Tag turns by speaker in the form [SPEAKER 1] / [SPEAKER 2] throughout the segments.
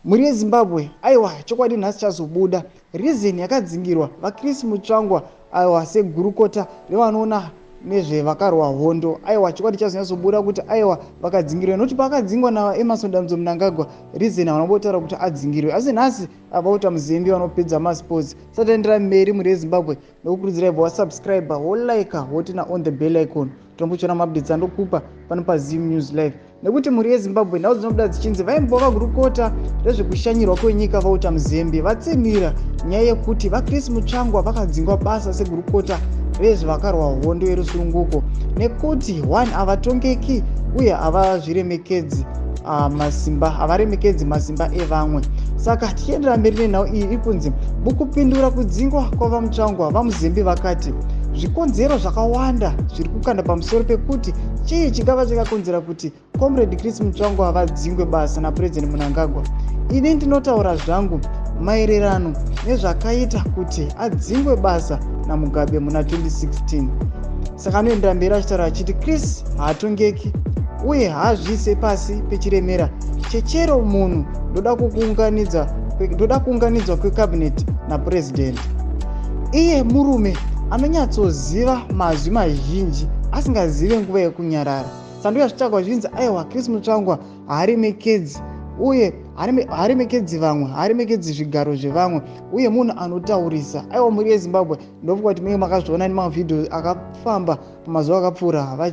[SPEAKER 1] Muri yeZimbabwe aiwa chokwadi nhasi chazobuda. Reason yakadzingirwa vaKhris Mutsvangwa aiwa segurukota revanoona nezvevakarwa hondo. Aiwa chokwadi chazonyazobuda kuti aiwa vakadzingirwa nokuti pakadzingwa naEmmerson mnangagwa. Reason vanombotaura kuti adzingirwe. Asi nhasi abauta Mzembi vanopedza masports. Sataendera mberi muri yeZimbabwe nokukurudzira ibva wasubscribe, wolike, wotina on the bell icon. Tombochona maupdates andokupa pano paZim News Live. Nekuti muri yeZimbabwe nhau dzinobuda dzichinzi vaimbova gurukota rezvekushanyirwa kwenyika vauta Mzembi vatsemira nyaya yekuti vaKhris Mutsvangwa vakadzingwa basa segurukota rezvakarwa hondo yerusununguko nekuti havatongeki uye havazviremekedzi masimba evamwe. Saka tichiendera mberi nenhau iyi iri kunzi mukupindura kudzingwa kwavaMutsvangwa vaMzembi vakati zvikonzero zvakawanda zviri kukanda pamusoro pekuti chii chingava chakakonzera kuti comrade Khris Mutsvangwa vadzingwe basa naPresident Mnangagwa. Ini ndinotaura zvangu maererano nezvakaita kuti adzingwe basa naMugabe muna 2016. Saka anoendera mberi achitaura achiti Khris haatongeki uye haazvise pasi pechiremera chechero munhu ndoda kuunganidzwa kwekabineti naPresident. Iye murume anonyatsoziva mazwi mazhinji asingazive nguva yekunyarara. Sanduya zvichagwa zvinzi aiwa Khris Mutsvangwa haaremekedzi uye haaremekedzi vamwe, haaremekedzi zvigaro zvevamwe uye munhu anotaurisa. Aiwa muri yeZimbabwe ndofunga kuti munenge makazviona nemavhidhiyo akafamba pamazuva akapfuura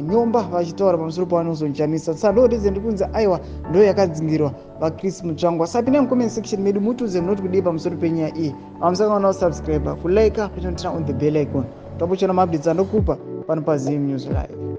[SPEAKER 1] nyomba vachitaura pamusoro pavanozochamisa. Saka ndo reason ndiri kunzi aiwa ndo yakadzingirwa vaKhris Mutsvangwa. Sapinda mucomment section medu mutiudze munoti kudii pamusoro penyaya iyi. Vamusangana kusubscribe, kulike, panotina on the bell icon. Tombochona maupdates andokupa pano paZim News Live.